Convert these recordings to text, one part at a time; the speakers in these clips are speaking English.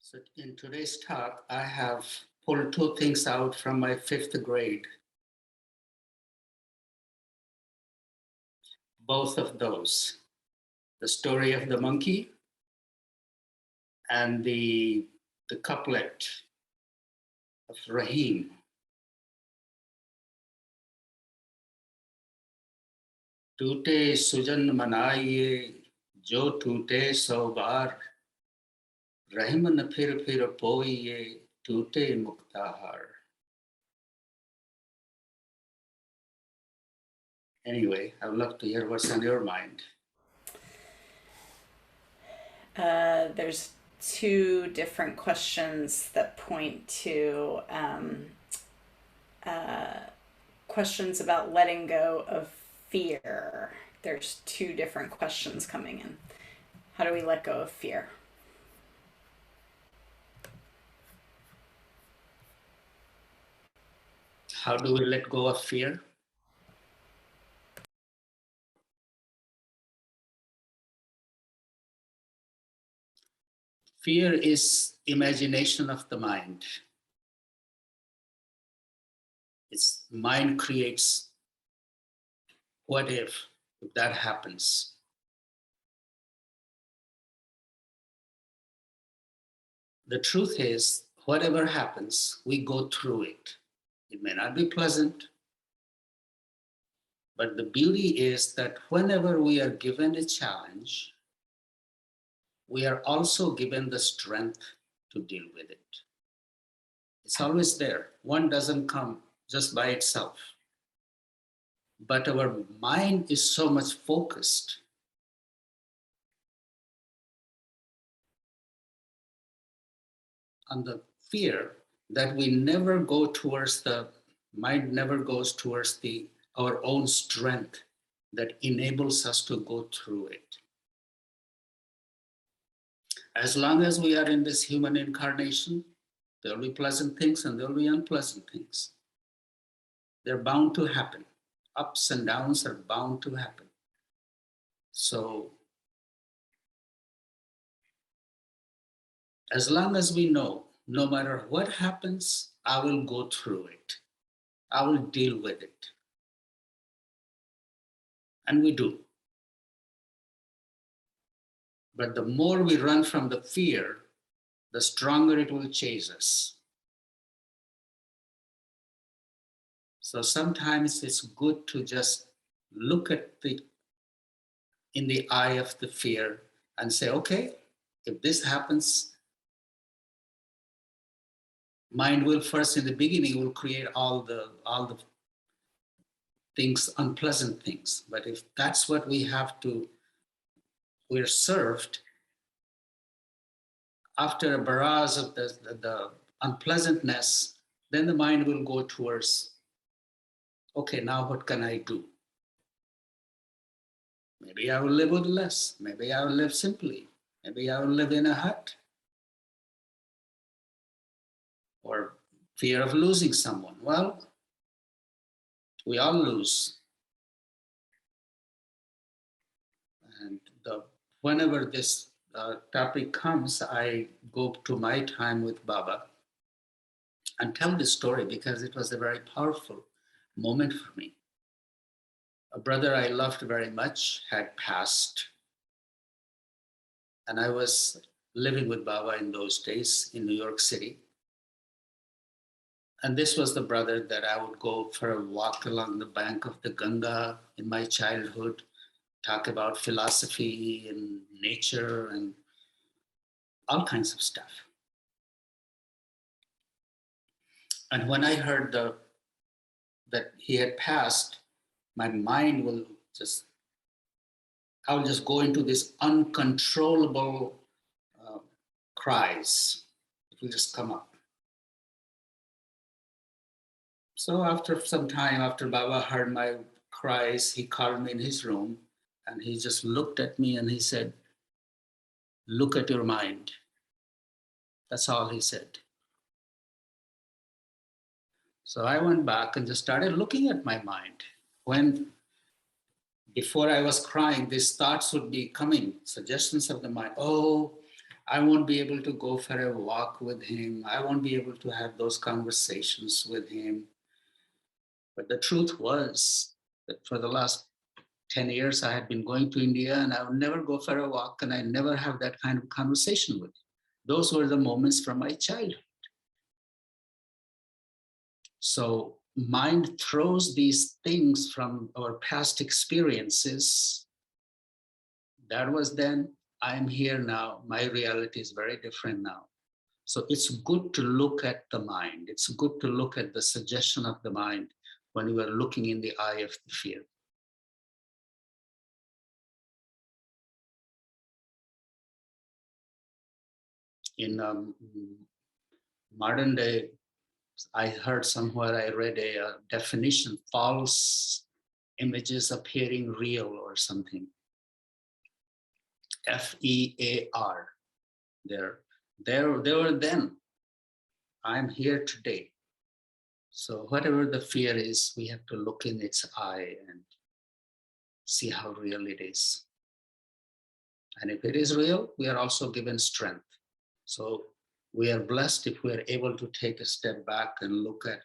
So in today's talk, I have pulled two things out from my fifth grade. Both of those, the story of the monkey and the couplet of Rahim. टूटे सुजन मनाइए जो टूटे सौ बार रहीम न फिर पोइए टूटे मुक्ताहार. Anyway, I would love to hear what's on your mind. There's two different questions that point to questions about letting go of fear. There's two different questions coming in. How do we let go of fear? How do we let go of fear? Fear is imagination of the mind. Its mind creates what if that happens. The truth is, whatever happens, we go through it. It may not be pleasant, but the beauty is that whenever we are given a challenge, we are also given the strength to deal with it. It's always there. One doesn't come just by itself. But our mind is so much focused on the fear that we never go towards the mind never goes towards our own strength that enables us to go through it. As long as we are in this human incarnation, there will be pleasant things and there will be unpleasant things. They're bound to happen. Ups and downs are bound to happen. So, as long as we know, no matter what happens, I will go through it. I will deal with it. And we do. But the more we run from the fear, the stronger it will chase us. So sometimes it's good to just look at in the eye of the fear and say, okay, if this happens, mind will first in the beginning will create all the things, unpleasant things. But if that's what we're served, after a barrage of the unpleasantness, then the mind will go towards, okay, now what can I do? Maybe I will live with less. Maybe I will live simply. Maybe I will live in a hut. Or fear of losing someone. Well, we all lose. And whenever this topic comes, I go to my time with Baba and tell this story because it was a very powerful moment for me. A brother I loved very much had passed, and I was living with Baba in those days in New York City. And this was the brother that I would go for a walk along the bank of the Ganga in my childhood, talk about philosophy and nature and all kinds of stuff. And when I heard that he had passed, my mind will I will just go into this uncontrollable cries. It will just come up. So after some time, after Baba heard my cries, he called me in his room and he just looked at me and he said, look at your mind. That's all he said. So I went back and just started looking at my mind. Before I was crying, these thoughts would be coming, suggestions of the mind. Oh, I won't be able to go for a walk with him. I won't be able to have those conversations with him. But the truth was that for the last 10 years, I had been going to India and I would never go for a walk and I never have that kind of conversation with him. Those were the moments from my childhood. So mind throws these things from our past experiences. That was then, I'm here now. My reality is very different now. So it's good to look at the mind. It's good to look at the suggestion of the mind when you are looking in the eye of the fear. In modern day, I heard somewhere, I read a definition, false images appearing real or something. F-E-A-R. They were then. I'm here today. So whatever the fear is, we have to look in its eye and see how real it is. And if it is real, we are also given strength. So we are blessed if we are able to take a step back and look at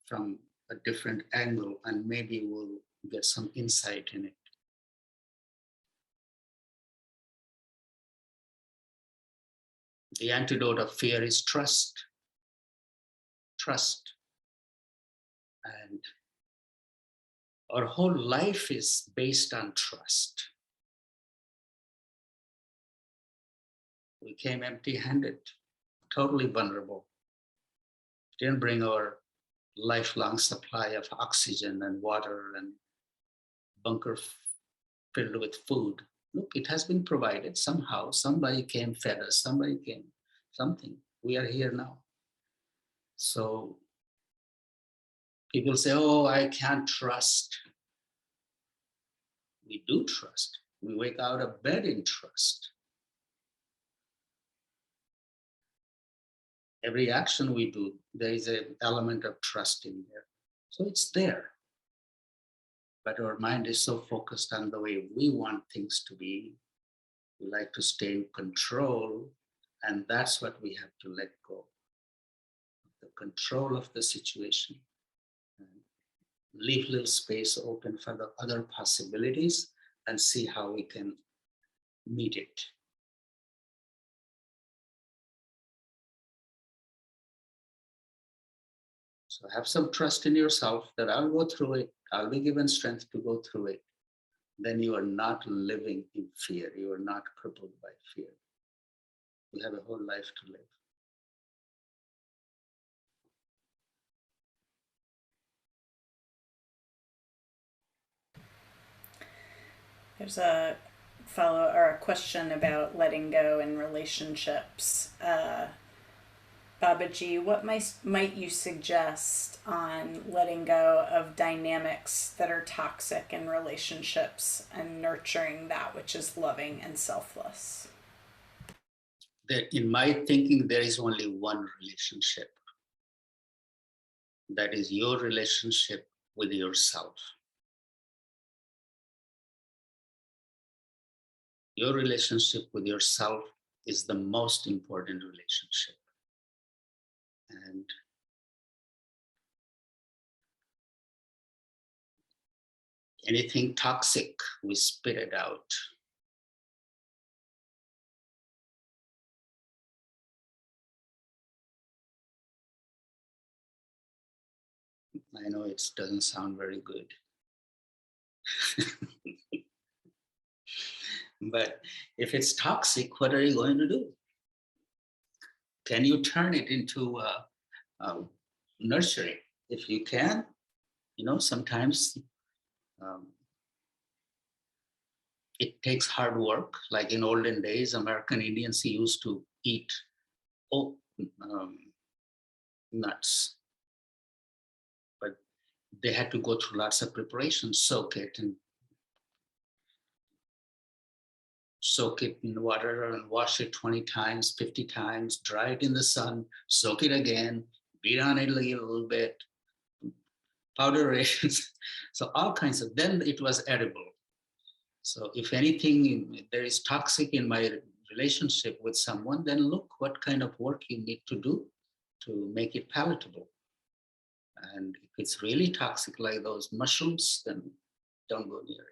from a different angle, and maybe we'll get some insight in it. The antidote of fear is trust. Trust. And our whole life is based on trust. We came empty-handed, totally vulnerable. Didn't bring our lifelong supply of oxygen and water and bunker filled with food. Look, it has been provided somehow. Somebody came, fed us, somebody came, something. We are here now. So people say, oh, I can't trust. We do trust. We wake out of bed in trust. Every action we do, there is an element of trust in there. So it's there. But our mind is so focused on the way we want things to be. We like to stay in control, and that's what we have to let go. The control of the situation. And leave little space open for the other possibilities and see how we can meet it. So have some trust in yourself that I'll go through it. I'll be given strength to go through it. Then you are not living in fear. You are not crippled by fear. You have a whole life to live. There's a follow or a question about letting go in relationships. Babaji, what might you suggest on letting go of dynamics that are toxic in relationships and nurturing that which is loving and selfless? In my thinking, there is only one relationship. That is your relationship with yourself. Your relationship with yourself is the most important relationship. And anything toxic, we spit it out. I know it doesn't sound very good. But if it's toxic, what are you going to do? Can you turn it into nurturing? If you can, sometimes it takes hard work. Like in olden days, American Indians used to eat nuts. But they had to go through lots of preparation, soak it in water and wash it 20 times, 50 times, dry it in the sun, soak it again, beat on it a little bit, powder it. So all kinds of, then it was edible. So if anything, there is toxic in my relationship with someone, then look what kind of work you need to do to make it palatable. And if it's really toxic like those mushrooms, then don't go near it.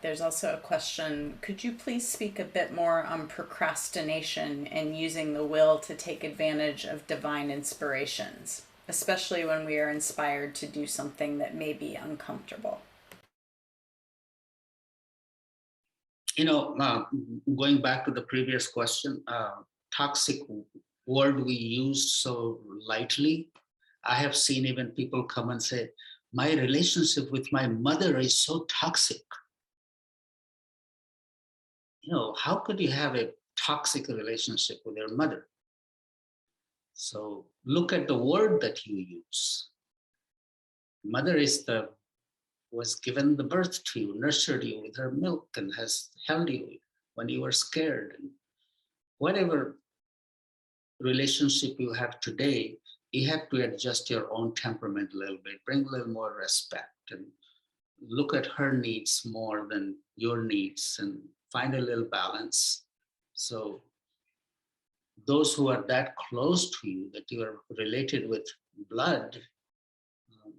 There's also a question. Could you please speak a bit more on procrastination and using the will to take advantage of divine inspirations, especially when we are inspired to do something that may be uncomfortable? Going back to the previous question, toxic word we use so lightly. I have seen even people come and say, my relationship with my mother is so toxic. How could you have a toxic relationship with your mother? So look at the word that you use. Mother was given the birth to you, nurtured you with her milk, and has held you when you were scared. And whatever relationship you have today, you have to adjust your own temperament a little bit, bring a little more respect, and look at her needs more than your needs, and find a little balance. So those who are that close to you, that you are related with blood, um,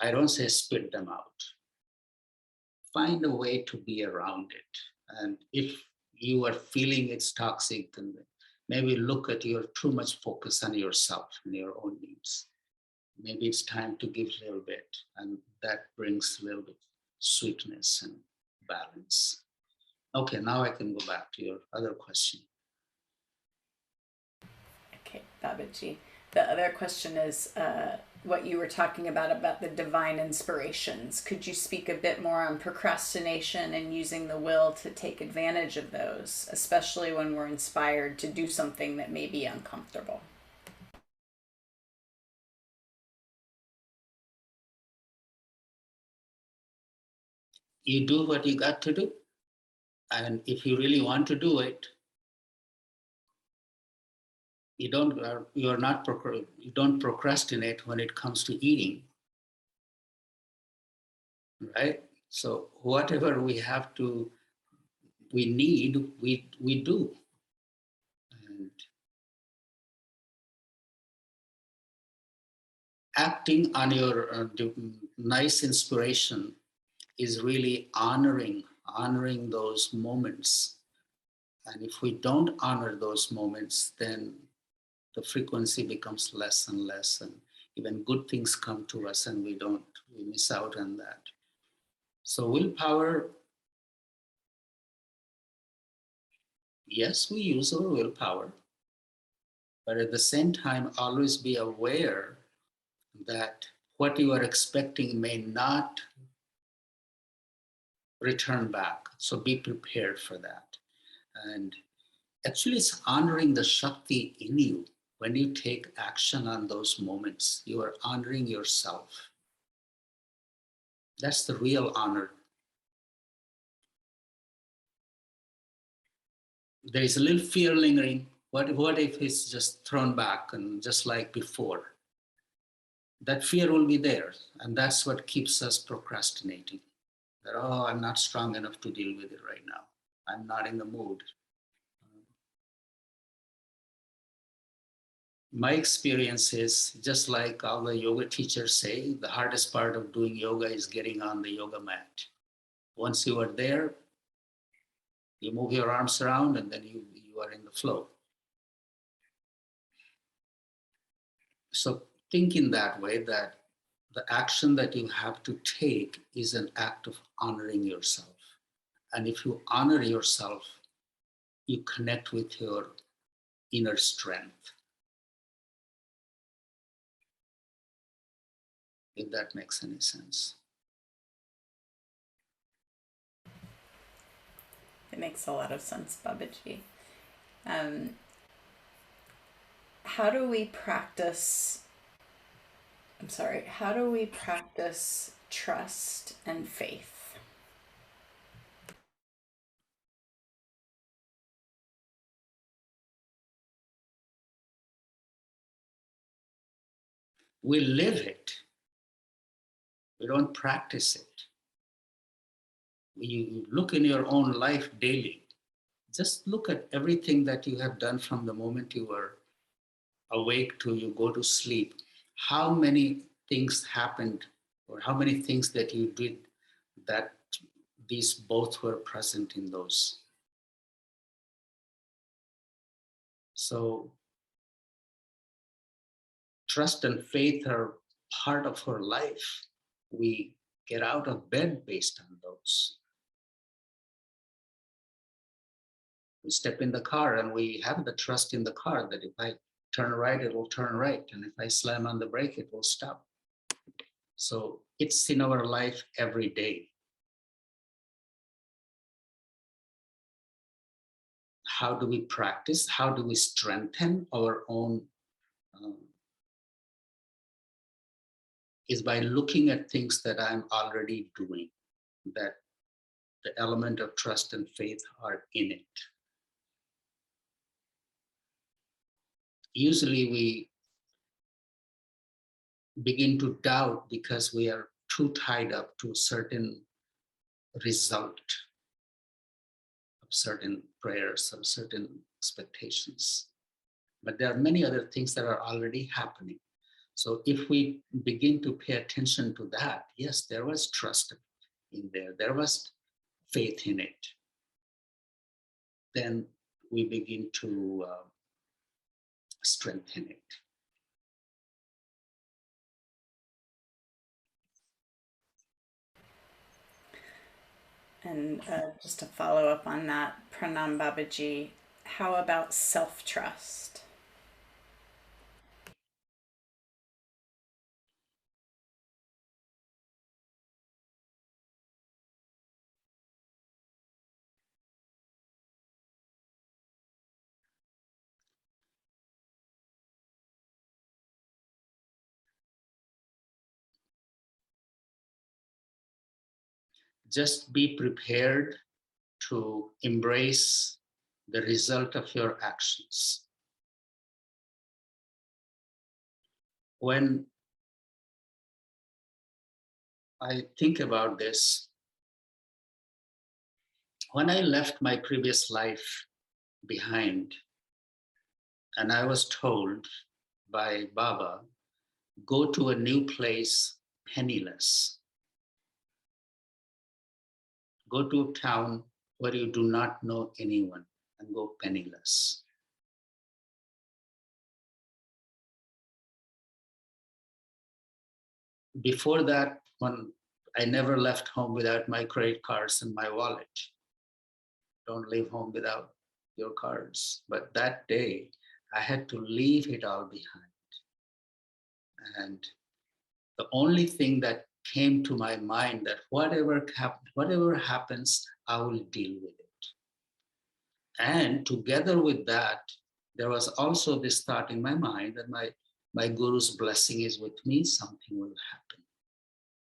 I don't say spit them out. Find a way to be around it. And if you are feeling it's toxic, then maybe look at your too much focus on yourself and your own needs. Maybe it's time to give a little bit, and that brings a little bit sweetness and balance. Okay, now I can go back to your other question. Okay, Babaji. The other question is what you were talking about the divine inspirations. Could you speak a bit more on procrastination and using the will to take advantage of those, especially when we're inspired to do something that may be uncomfortable? You do what you got to do. And if you really want to do it, you don't procrastinate when it comes to eating, right? So whatever we need, we do. And acting on your nice inspiration is really honoring those moments. And if we don't honor those moments, then the frequency becomes less and less, and even good things come to us and we miss out on that. So willpower, yes, we use our willpower, but at the same time, always be aware that what you are expecting may not return back. So be prepared for that. And actually, it's honoring the Shakti in you. When you take action on those moments, you are honoring yourself. That's the real honor. There is a little fear lingering. What if it's just thrown back and just like before? That fear will be there. And that's what keeps us procrastinating. That, oh, I'm not strong enough to deal with it right now. I'm not in the mood. My experience is just like all the yoga teachers say, the hardest part of doing yoga is getting on the yoga mat. Once you are there, you move your arms around and then you are in the flow. So think in that way, that the action that you have to take is an act of honoring yourself. And if you honor yourself, you connect with your inner strength. If that makes any sense. It makes a lot of sense, Babaji. How do we practice trust and faith? We live it. We don't practice it. You look in your own life daily. Just look at everything that you have done from the moment you were awake to you go to sleep. How many things happened, or how many things that you did that these both were present in those. So trust and faith are part of our life. We get out of bed based on those. We step in the car and we have the trust in the car that if I turn right, it will turn right. And if I slam on the brake, it will stop. So it's in our life every day. How do we practice? How do we strengthen our own? Is by looking at things that I'm already doing, that the element of trust and faith are in it. Usually we begin to doubt because we are too tied up to a certain result of certain prayers or certain expectations. But there are many other things that are already happening. So if we begin to pay attention to that, yes, there was trust in there, there was faith in it, then we begin to strengthen it. And just to follow up on that, Pranam Babaji, how about self-trust? Just be prepared to embrace the result of your actions. When I think about this, when I left my previous life behind, and I was told by Baba, go to a new place penniless. Go to a town where you do not know anyone and go penniless. Before that, when I never left home without my credit cards and my wallet. Don't leave home without your cards. But that day, I had to leave it all behind. And the only thing that came to my mind that whatever happens, I will deal with it. And together with that, there was also this thought in my mind that my guru's blessing is with me, something will happen.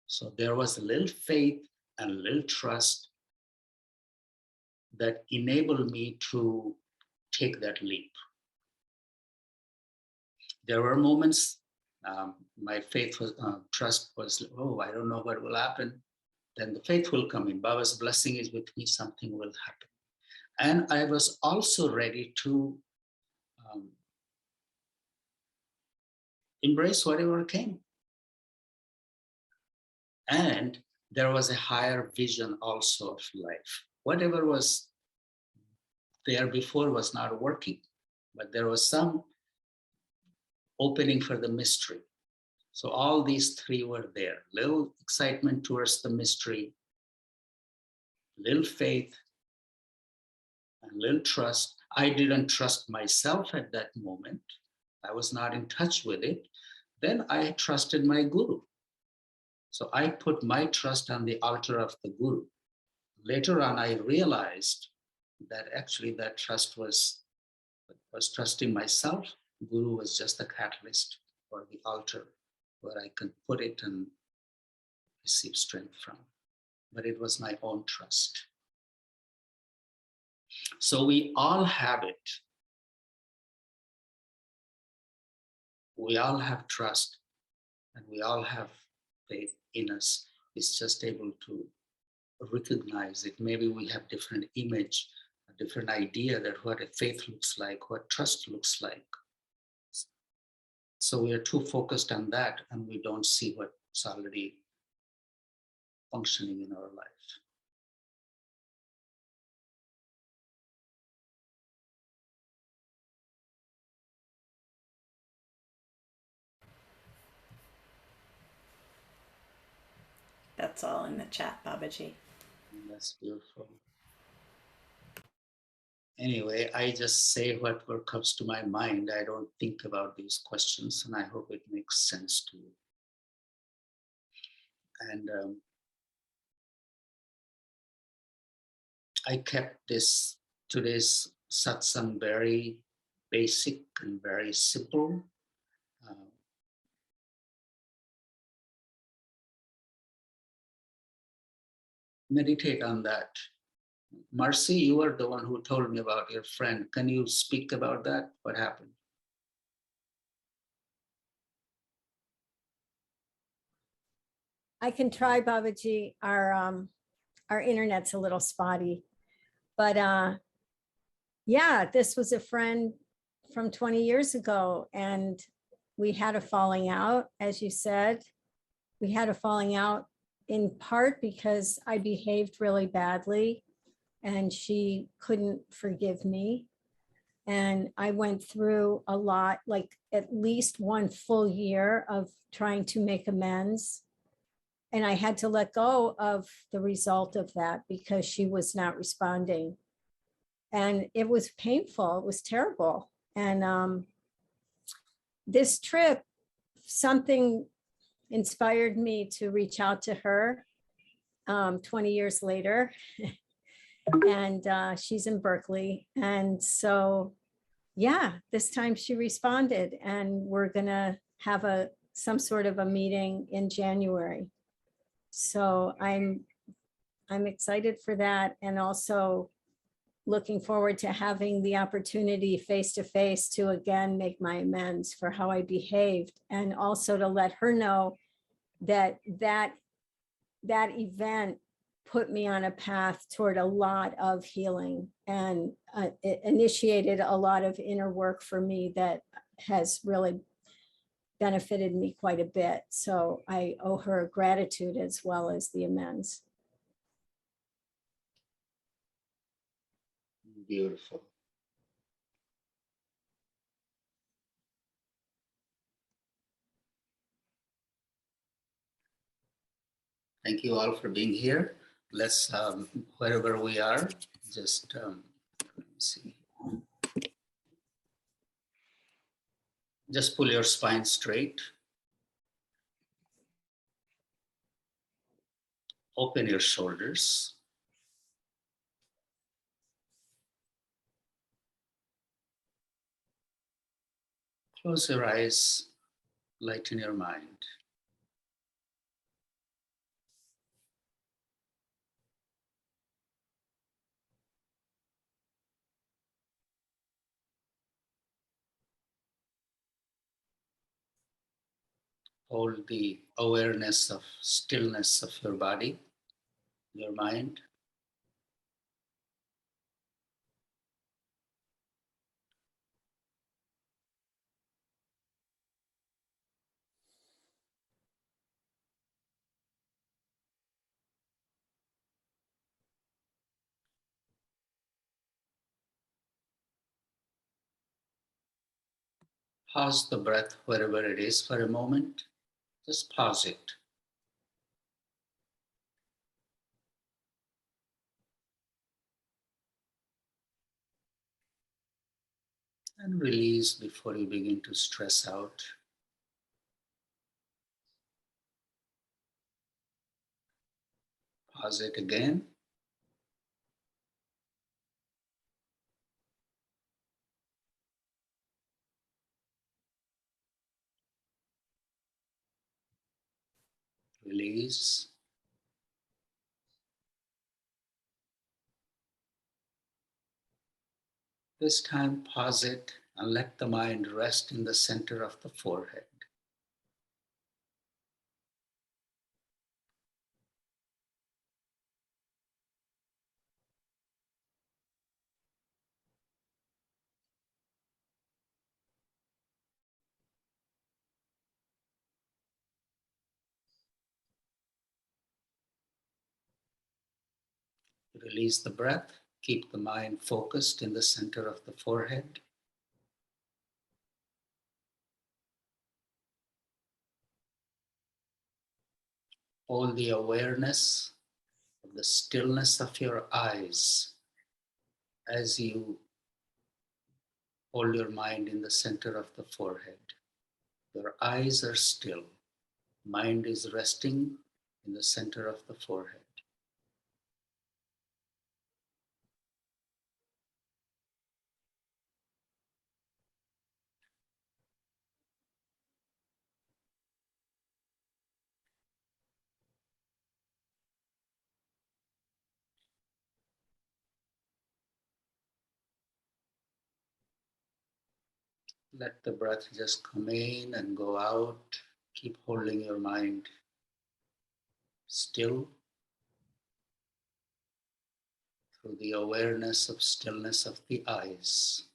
So there was a little faith and a little trust that enabled me to take that leap. There were moments my faith was, trust was, oh, I don't know what will happen. Then the faith will come in. Baba's blessing is with me, something will happen. And I was also ready to embrace whatever came. And there was a higher vision also of life. Whatever was there before was not working, but there was some opening for the mystery. So all these three were there. Little excitement towards the mystery, little faith, and little trust. I didn't trust myself at that moment. I was not in touch with it. Then I trusted my guru. So I put my trust on the altar of the guru. Later on, I realized that actually that trust was trusting myself. Guru was just the catalyst or the altar where I can put it and receive strength from. But it was my own trust. So we all have it. We all have trust. And we all have faith in us. It's just able to recognize it. Maybe we have different image, a different idea that what a faith looks like, what trust looks like. So we are too focused on that and we don't see what's already functioning in our life. That's all in the chat, Babaji. And that's beautiful. Anyway, I just say what comes to my mind. I don't think about these questions, and I hope it makes sense to you. And I kept today's satsang very basic and very simple. Meditate on that. Marcy, you were the one who told me about your friend. Can you speak about that? What happened? I can try, Babaji. Our internet's a little spotty, but yeah, this was a friend from 20 years ago, and we had a falling out, as you said. We had a falling out in part because I behaved really badly, and she couldn't forgive me. And I went through a lot, like at least one full year of trying to make amends. And I had to let go of the result of that because she was not responding. And it was painful. It was terrible. And this trip, something inspired me to reach out to her 20 years later. And she's in Berkeley. And so, yeah, this time she responded, and we're going to have some sort of a meeting in January. So I'm excited for that, and also looking forward to having the opportunity face to face to again make my amends for how I behaved, and also to let her know that event put me on a path toward a lot of healing, and it initiated a lot of inner work for me that has really benefited me quite a bit. So I owe her gratitude as well as the amends. Beautiful. Thank you all for being here. Let's, wherever we are, just let me see. Just pull your spine straight. Open your shoulders. Close your eyes, lighten your mind. Hold the awareness of stillness of your body, your mind. Pause the breath wherever it is for a moment. Just pause it. And release before you begin to stress out. Pause it again. Release. This time, pause it and let the mind rest in the center of the forehead. Release the breath. Keep the mind focused in the center of the forehead. Hold the awareness of the stillness of your eyes as you hold your mind in the center of the forehead. Your eyes are still. Mind is resting in the center of the forehead. Let the breath just come in and go out. Keep holding your mind still through the awareness of stillness of the eyes.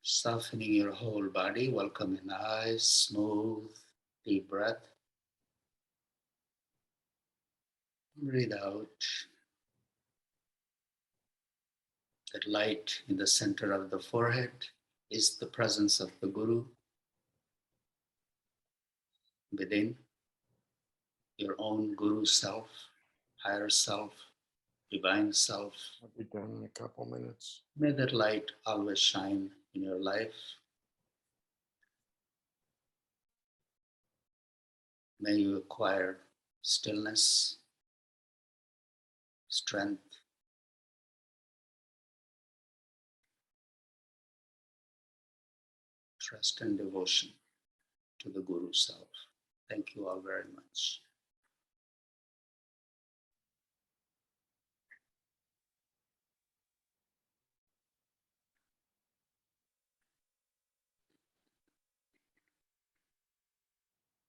Softening your whole body, welcome in eyes, smooth, deep breath. Breathe out. That light in the center of the forehead is the presence of the Guru. Within, your own Guru self, higher self, divine self. I'll be done in a couple minutes. May that light always shine in your life. May you acquire stillness, strength, trust and devotion to the Guru self. Thank you all very much.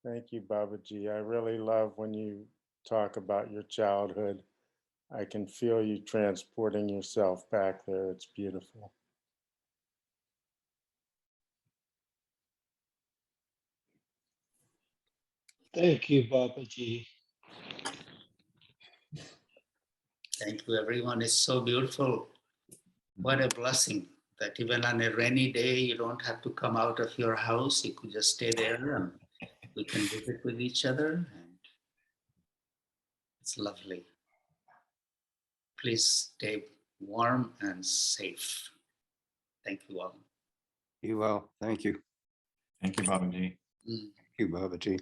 Thank you, Babaji. I really love when you talk about your childhood. I can feel you transporting yourself back there. It's beautiful. Thank you, Babaji. Thank you, everyone. It's so beautiful. What a blessing that even on a rainy day, you don't have to come out of your house. You could just stay there and we can visit with each other. And it's lovely. Please stay warm and safe. Thank you all. You well. Thank you. Thank you, Babaji. Mm. Thank you, Babaji.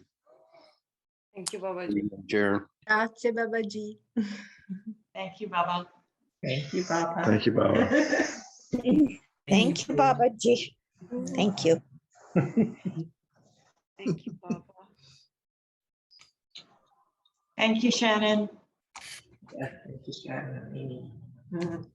Thank you, Babaji. Jaren. Grazie, Babaji. Thank you, Baba. Thank you, Baba. Thank you, Baba. Thank you, Babaji. Thank you. Thank you, Baba. Thank you, Shannon. Yeah, thank you, Sharon and Amy.